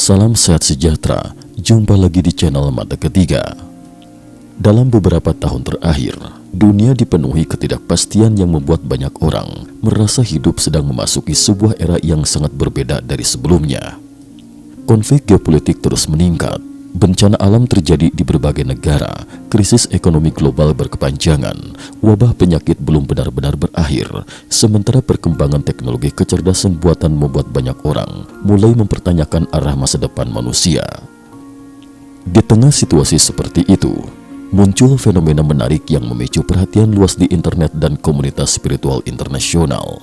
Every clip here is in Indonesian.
Salam sehat sejahtera, jumpa lagi di channel Mata Ketiga. Dalam beberapa tahun terakhir, dunia dipenuhi ketidakpastian yang membuat banyak orang merasa hidup sedang memasuki sebuah era yang sangat berbeda dari sebelumnya. Konflik geopolitik terus meningkat, bencana alam terjadi di berbagai negara, krisis ekonomi global berkepanjangan, wabah penyakit belum benar-benar berakhir, sementara perkembangan teknologi kecerdasan buatan membuat banyak orang mulai mempertanyakan arah masa depan manusia. Di tengah situasi seperti itu, muncul fenomena menarik yang memicu perhatian luas di internet dan komunitas spiritual internasional.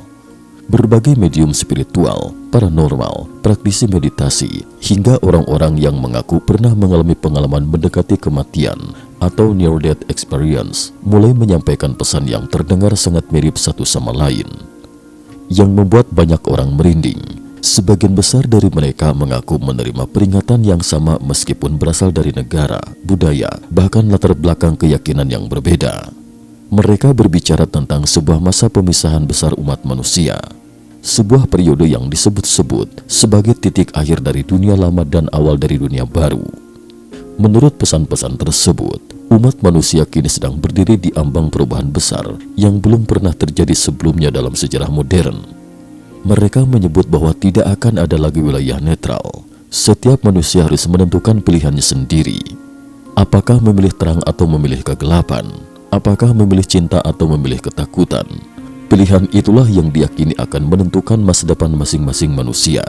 Berbagai medium spiritual, paranormal, praktisi meditasi, hingga orang-orang yang mengaku pernah mengalami pengalaman mendekati kematian atau near-death experience mulai menyampaikan pesan yang terdengar sangat mirip satu sama lain, yang membuat banyak orang merinding. Sebagian besar dari mereka mengaku menerima peringatan yang sama meskipun berasal dari negara, budaya, bahkan latar belakang keyakinan yang berbeda. Mereka berbicara tentang sebuah masa pemisahan besar umat manusia, sebuah periode yang disebut-sebut sebagai titik akhir dari dunia lama dan awal dari dunia baru. Menurut pesan-pesan tersebut, umat manusia kini sedang berdiri di ambang perubahan besar yang belum pernah terjadi sebelumnya dalam sejarah modern. Mereka menyebut bahwa tidak akan ada lagi wilayah netral. Setiap manusia harus menentukan pilihannya sendiri. Apakah memilih terang atau memilih kegelapan? Apakah memilih cinta atau memilih ketakutan? Pilihan itulah yang diyakini akan menentukan masa depan masing-masing manusia.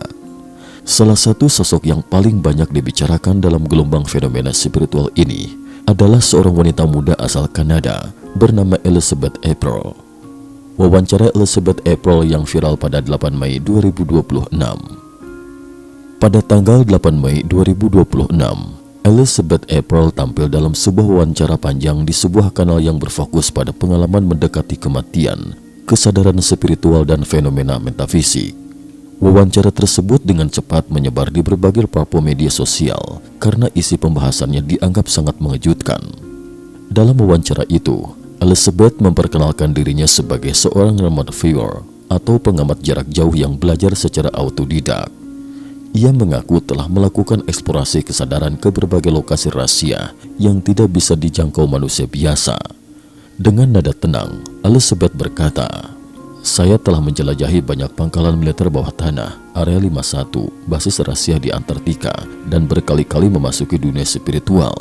Salah satu sosok yang paling banyak dibicarakan dalam gelombang fenomena spiritual ini adalah seorang wanita muda asal Kanada bernama Elizabeth April. Wawancara Elizabeth April yang viral pada 8 Mei 2026. Pada tanggal 8 Mei 2026, Elizabeth April tampil dalam sebuah wawancara panjang di sebuah kanal yang berfokus pada pengalaman mendekati kematian, kesadaran spiritual dan fenomena metafisik. Wawancara tersebut dengan cepat menyebar di berbagai platform media sosial karena isi pembahasannya dianggap sangat mengejutkan. Dalam wawancara itu, Elizabeth memperkenalkan dirinya sebagai seorang remote viewer atau pengamat jarak jauh yang belajar secara autodidak. Ia mengaku telah melakukan eksplorasi kesadaran ke berbagai lokasi rahasia yang tidak bisa dijangkau manusia biasa. Dengan nada tenang, Elizabeth berkata, "Saya telah menjelajahi banyak pangkalan militer bawah tanah, Area 51, basis rahasia di Antartika, dan berkali-kali memasuki dunia spiritual."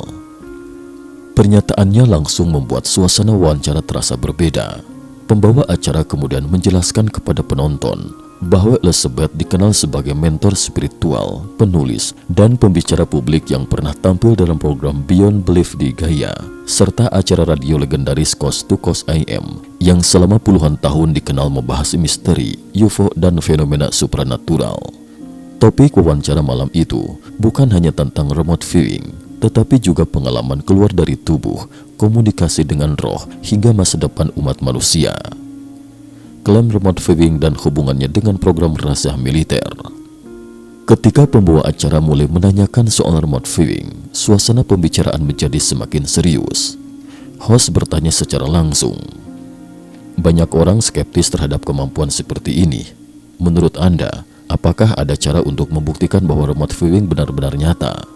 Pernyataannya langsung membuat suasana wawancara terasa berbeda. Pembawa acara kemudian menjelaskan kepada penonton bahwa Elizabeth dikenal sebagai mentor spiritual, penulis, dan pembicara publik yang pernah tampil dalam program Beyond Belief di Gaia, serta acara radio legendaris Coast to Coast AM yang selama puluhan tahun dikenal membahas misteri, UFO, dan fenomena supranatural. Topik wawancara malam itu bukan hanya tentang remote viewing, tetapi juga pengalaman keluar dari tubuh, komunikasi dengan roh, hingga masa depan umat manusia. Klaim remote viewing dan hubungannya dengan program rahasia militer. Ketika pembawa acara mulai menanyakan soal remote viewing, suasana pembicaraan menjadi semakin serius. Host bertanya secara langsung, "Banyak orang skeptis terhadap kemampuan seperti ini. Menurut Anda, apakah ada cara untuk membuktikan bahwa remote viewing benar-benar nyata?"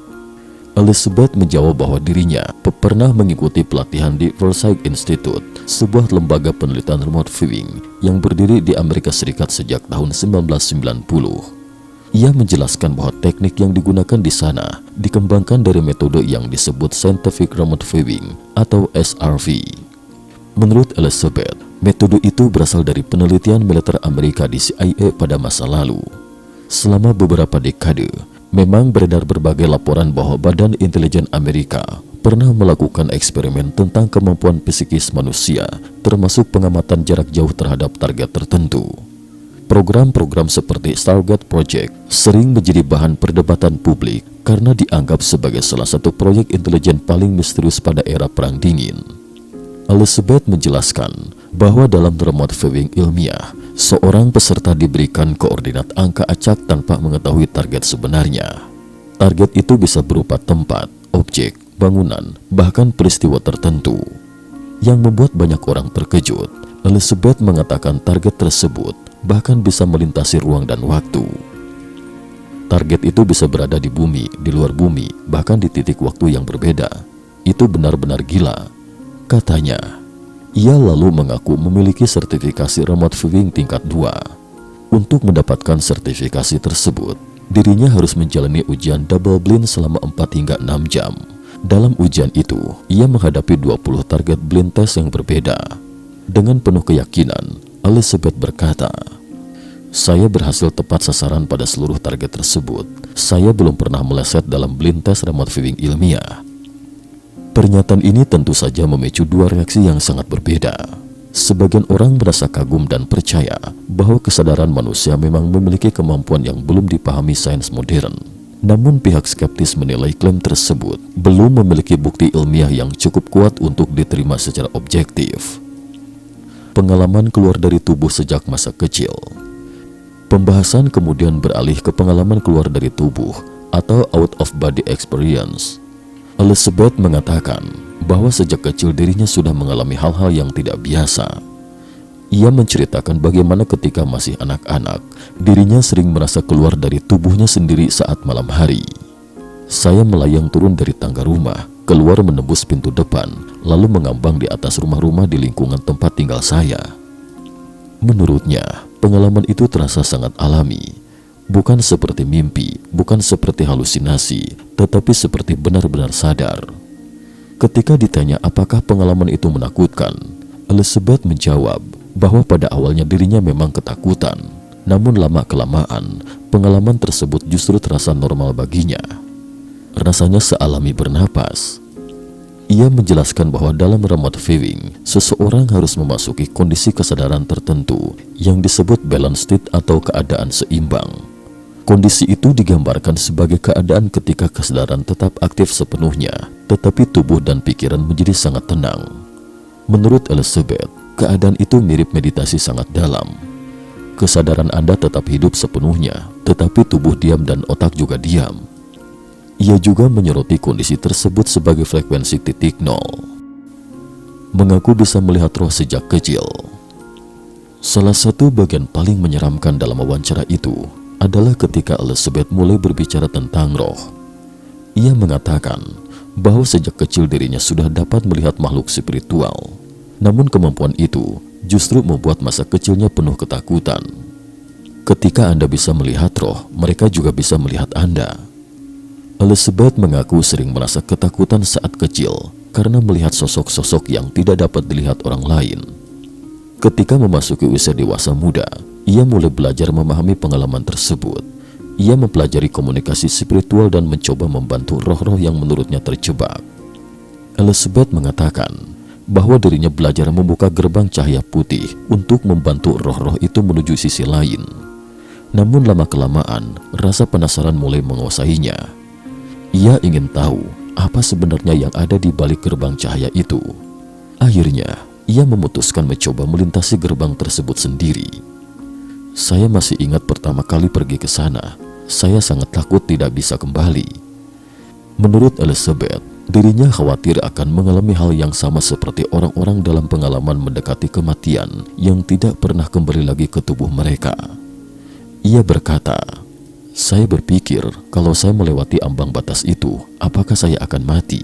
Elizabeth menjawab bahwa dirinya pernah mengikuti pelatihan di Forsyth Institute, sebuah lembaga penelitian remote viewing yang berdiri di Amerika Serikat sejak tahun 1990. Ia menjelaskan bahwa teknik yang digunakan di sana dikembangkan dari metode yang disebut Scientific Remote Viewing atau SRV. Menurut Elizabeth, metode itu berasal dari penelitian militer Amerika di CIA pada masa lalu. Selama beberapa dekade, memang beredar berbagai laporan bahwa Badan Intelijen Amerika pernah melakukan eksperimen tentang kemampuan psikis manusia, termasuk pengamatan jarak jauh terhadap target tertentu. Program-program seperti Stargate Project sering menjadi bahan perdebatan publik karena dianggap sebagai salah satu proyek intelijen paling misterius pada era Perang Dingin. Elizabeth menjelaskan bahwa dalam remote viewing ilmiah, seorang peserta diberikan koordinat angka acak tanpa mengetahui target sebenarnya. Target itu bisa berupa tempat, objek, bangunan, bahkan peristiwa tertentu. Yang membuat banyak orang terkejut, Elizabeth mengatakan target tersebut bahkan bisa melintasi ruang dan waktu. target itu bisa berada di bumi, di luar bumi, bahkan di titik waktu yang berbeda. Itu benar-benar gila, katanya. Ia lalu mengaku memiliki sertifikasi remote viewing tingkat 2. Untuk mendapatkan sertifikasi tersebut, dirinya harus menjalani ujian double blind selama 4 hingga 6 jam. Dalam ujian itu, ia menghadapi 20 target blind test yang berbeda. Dengan penuh keyakinan, Elizabeth berkata, "Saya berhasil tepat sasaran pada seluruh target tersebut. Saya belum pernah meleset dalam blind test remote viewing ilmiah." Pernyataan ini tentu saja memicu dua reaksi yang sangat berbeda. Sebagian orang merasa kagum dan percaya bahwa kesadaran manusia memang memiliki kemampuan yang belum dipahami sains modern. Namun pihak skeptis menilai klaim tersebut belum memiliki bukti ilmiah yang cukup kuat untuk diterima secara objektif. Pengalaman keluar dari tubuh sejak masa kecil. Pembahasan kemudian beralih ke pengalaman keluar dari tubuh atau out of body experience. Elizabeth mengatakan bahwa sejak kecil dirinya sudah mengalami hal-hal yang tidak biasa. Ia menceritakan bagaimana ketika masih anak-anak, dirinya sering merasa keluar dari tubuhnya sendiri saat malam hari. "Saya melayang turun dari tangga rumah, keluar menembus pintu depan, lalu mengambang di atas rumah-rumah di lingkungan tempat tinggal saya." Menurutnya, pengalaman itu terasa sangat alami. Bukan seperti mimpi, bukan seperti halusinasi, tetapi seperti benar-benar sadar. Ketika ditanya apakah pengalaman itu menakutkan, Elizabeth menjawab bahwa pada awalnya dirinya memang ketakutan, namun lama-kelamaan pengalaman tersebut justru terasa normal baginya. Rasanya sealami bernapas. Ia menjelaskan bahwa dalam remote viewing, seseorang harus memasuki kondisi kesadaran tertentu yang disebut balance state atau keadaan seimbang. Kondisi itu digambarkan sebagai keadaan ketika kesadaran tetap aktif sepenuhnya, tetapi tubuh dan pikiran menjadi sangat tenang. Menurut Elizabeth, keadaan itu mirip meditasi sangat dalam. Kesadaran Anda tetap hidup sepenuhnya, tetapi tubuh diam dan otak juga diam. Ia juga menyoroti kondisi tersebut sebagai frekuensi titik nol. Mengaku bisa melihat roh sejak kecil. Salah satu bagian paling menyeramkan dalam wawancara itu adalah ketika Elizabeth mulai berbicara tentang roh. Ia mengatakan bahwa sejak kecil dirinya sudah dapat melihat makhluk spiritual. Namun kemampuan itu justru membuat masa kecilnya penuh ketakutan. Ketika Anda bisa melihat roh, mereka juga bisa melihat Anda. Elizabeth mengaku sering merasa ketakutan saat kecil karena melihat sosok-sosok yang tidak dapat dilihat orang lain. Ketika memasuki usia dewasa muda, ia mulai belajar memahami pengalaman tersebut. Ia mempelajari komunikasi spiritual dan mencoba membantu roh-roh yang menurutnya terjebak. Elizabeth mengatakan bahwa dirinya belajar membuka gerbang cahaya putih untuk membantu roh-roh itu menuju sisi lain. Namun lama-kelamaan, rasa penasaran mulai menguasainya. Ia ingin tahu apa sebenarnya yang ada di balik gerbang cahaya itu. Akhirnya, ia memutuskan mencoba melintasi gerbang tersebut sendiri. "Saya masih ingat pertama kali pergi ke sana. Saya sangat takut tidak bisa kembali." Menurut Elizabeth, dirinya khawatir akan mengalami hal yang sama seperti orang-orang dalam pengalaman mendekati kematian yang tidak pernah kembali lagi ke tubuh mereka. Ia berkata, "Saya berpikir kalau saya melewati ambang batas itu, apakah saya akan mati?"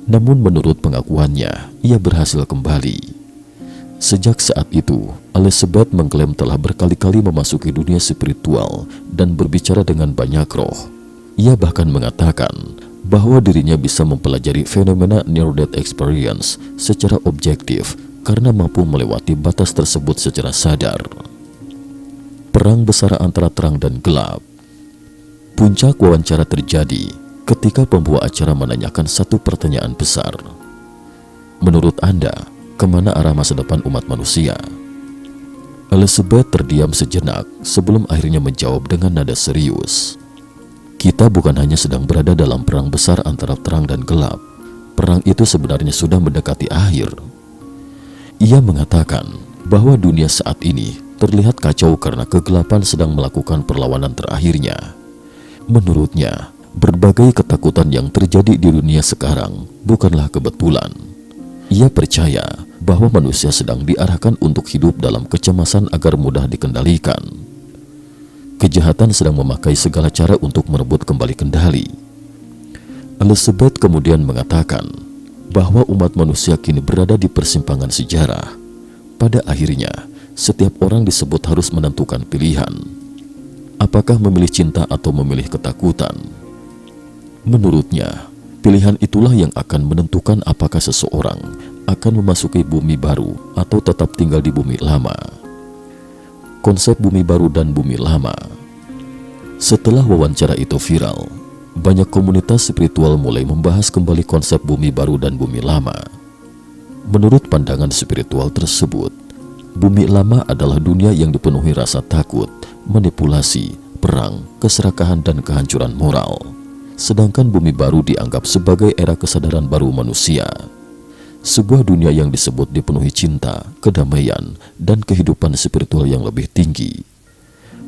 Namun menurut pengakuannya, ia berhasil kembali. Sejak saat itu, Elizabeth mengklaim telah berkali-kali memasuki dunia spiritual dan berbicara dengan banyak roh. Ia bahkan mengatakan bahwa dirinya bisa mempelajari fenomena near-death experience secara objektif karena mampu melewati batas tersebut secara sadar. Perang besar antara terang dan gelap. Puncak wawancara terjadi ketika pembawa acara menanyakan satu pertanyaan besar. "Menurut Anda, kemana arah masa depan umat manusia?" Elizabeth terdiam sejenak sebelum akhirnya menjawab dengan nada serius. "Kita bukan hanya sedang berada dalam perang besar antara terang dan gelap. Perang itu sebenarnya sudah mendekati akhir." Ia mengatakan bahwa dunia saat ini terlihat kacau karena kegelapan sedang melakukan perlawanan terakhirnya. Menurutnya, berbagai ketakutan yang terjadi di dunia sekarang bukanlah kebetulan. Ia percaya bahwa manusia sedang diarahkan untuk hidup dalam kecemasan agar mudah dikendalikan. Kejahatan sedang memakai segala cara untuk merebut kembali kendali. Elizabeth kemudian mengatakan bahwa umat manusia kini berada di persimpangan sejarah. Pada akhirnya, setiap orang disebut harus menentukan pilihan. Apakah memilih cinta atau memilih ketakutan? Menurutnya, pilihan itulah yang akan menentukan apakah seseorang akan memasuki bumi baru atau tetap tinggal di bumi lama. Konsep bumi baru dan bumi lama. Setelah wawancara itu viral, banyak komunitas spiritual mulai membahas kembali konsep bumi baru dan bumi lama. Menurut pandangan spiritual tersebut, bumi lama adalah dunia yang dipenuhi rasa takut, manipulasi, perang, keserakahan, dan kehancuran moral. Sedangkan bumi baru dianggap sebagai era kesadaran baru manusia. Sebuah dunia yang disebut dipenuhi cinta, kedamaian, dan kehidupan spiritual yang lebih tinggi.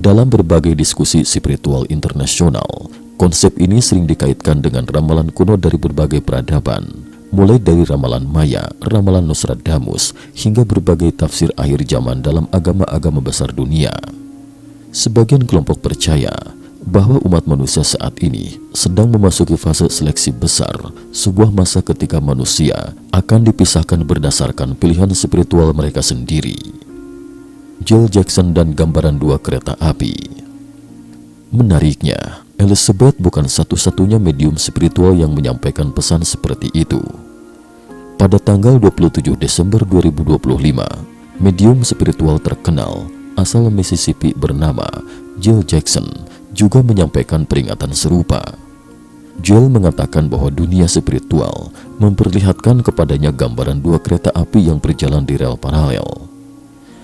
Dalam berbagai diskusi spiritual internasional, konsep ini sering dikaitkan dengan ramalan kuno dari berbagai peradaban, mulai dari ramalan Maya, ramalan Nostradamus, hingga berbagai tafsir akhir zaman dalam agama-agama besar dunia. Sebagian kelompok percaya bahwa umat manusia saat ini sedang memasuki fase seleksi besar, sebuah masa ketika manusia akan dipisahkan berdasarkan pilihan spiritual mereka sendiri. Jill Jackson dan gambaran dua kereta api. Menariknya, Elizabeth bukan satu-satunya medium spiritual yang menyampaikan pesan seperti itu. Pada tanggal 27 Desember 2025, medium spiritual terkenal asal Mississippi bernama Jill Jackson juga menyampaikan peringatan serupa. Jill mengatakan bahwa dunia spiritual memperlihatkan kepadanya gambaran dua kereta api yang berjalan di rel paralel.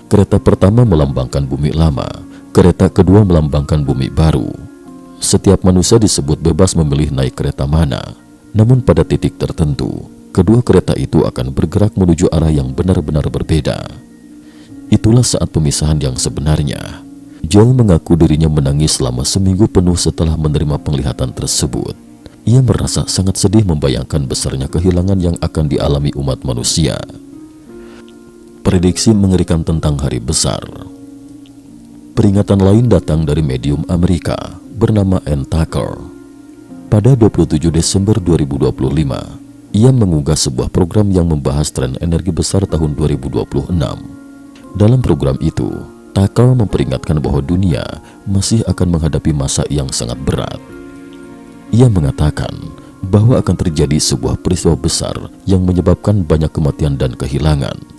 Kereta pertama melambangkan bumi lama, kereta kedua melambangkan bumi baru. Setiap manusia disebut bebas memilih naik kereta mana, namun pada titik tertentu, kedua kereta itu akan bergerak menuju arah yang benar-benar berbeda. Itulah saat pemisahan yang sebenarnya. Jill mengaku dirinya menangis selama seminggu penuh setelah menerima penglihatan tersebut. Ia merasa sangat sedih membayangkan besarnya kehilangan yang akan dialami umat manusia. Prediksi mengerikan tentang hari besar. Peringatan lain datang dari medium Amerika bernama Ann Tucker. Pada 27 Desember 2025, ia mengunggah sebuah program yang membahas tren energi besar tahun 2026. Dalam program itu, Tucker memperingatkan bahwa dunia masih akan menghadapi masa yang sangat berat. Ia mengatakan bahwa akan terjadi sebuah peristiwa besar yang menyebabkan banyak kematian dan kehilangan.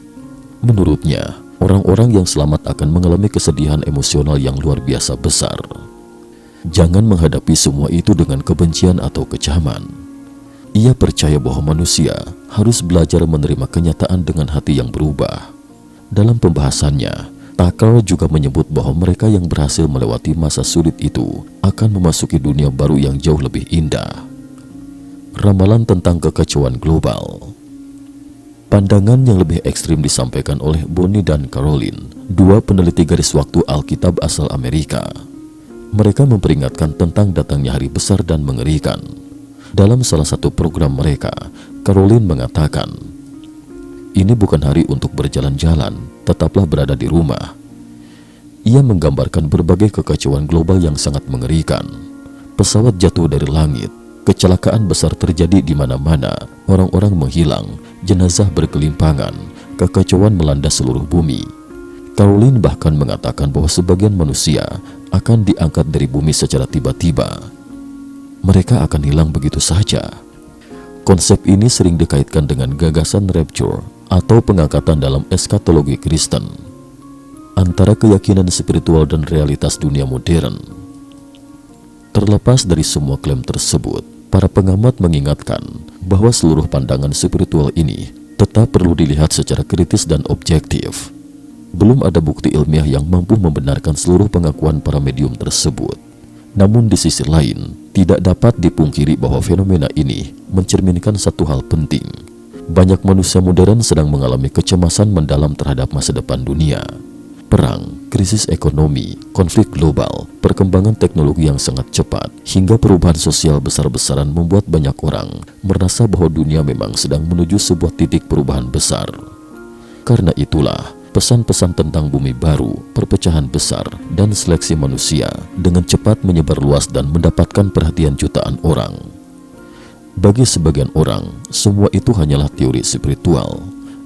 Menurutnya, orang-orang yang selamat akan mengalami kesedihan emosional yang luar biasa besar. Jangan menghadapi semua itu dengan kebencian atau kecaman. Ia percaya bahwa manusia harus belajar menerima kenyataan dengan hati yang berubah. Dalam pembahasannya, Tucker juga menyebut bahwa mereka yang berhasil melewati masa sulit itu akan memasuki dunia baru yang jauh lebih indah. Ramalan tentang kekacauan global. Pandangan yang lebih ekstrim disampaikan oleh Bonnie dan Caroline, dua peneliti garis waktu Alkitab asal Amerika. Mereka memperingatkan tentang datangnya hari besar dan mengerikan. Dalam salah satu program mereka, Caroline mengatakan, "Ini bukan hari untuk berjalan-jalan, tetaplah berada di rumah." Ia menggambarkan berbagai kekacauan global yang sangat mengerikan. Pesawat jatuh dari langit, kecelakaan besar terjadi di mana-mana, orang-orang menghilang, jenazah berkelimpangan, kekacauan melanda seluruh bumi. Caroline bahkan mengatakan bahwa sebagian manusia akan diangkat dari bumi secara tiba-tiba. Mereka akan hilang begitu saja. Konsep ini sering dikaitkan dengan gagasan rapture atau pengangkatan dalam eskatologi Kristen, antara keyakinan spiritual dan realitas dunia modern. Terlepas dari semua klaim tersebut, para pengamat mengingatkan bahwa seluruh pandangan spiritual ini tetap perlu dilihat secara kritis dan objektif. Belum ada bukti ilmiah yang mampu membenarkan seluruh pengakuan para medium tersebut. Namun di sisi lain, tidak dapat dipungkiri bahwa fenomena ini mencerminkan satu hal penting. Banyak manusia modern sedang mengalami kecemasan mendalam terhadap masa depan dunia. Perang, krisis ekonomi, konflik global, perkembangan teknologi yang sangat cepat, hingga perubahan sosial besar-besaran membuat banyak orang merasa bahwa dunia memang sedang menuju sebuah titik perubahan besar. Karena itulah, pesan-pesan tentang bumi baru, perpecahan besar, dan seleksi manusia dengan cepat menyebar luas dan mendapatkan perhatian jutaan orang. Bagi sebagian orang, semua itu hanyalah teori spiritual.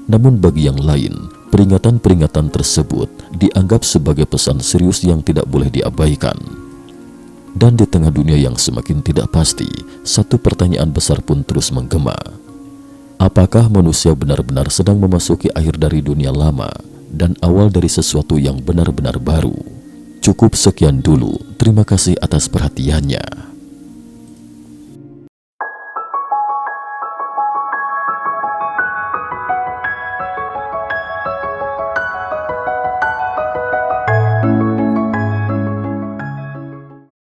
Namun bagi yang lain, peringatan-peringatan tersebut dianggap sebagai pesan serius yang tidak boleh diabaikan. Dan di tengah dunia yang semakin tidak pasti, satu pertanyaan besar pun terus menggema. Apakah manusia benar-benar sedang memasuki akhir dari dunia lama dan awal dari sesuatu yang benar-benar baru? Cukup sekian dulu. Terima kasih atas perhatiannya.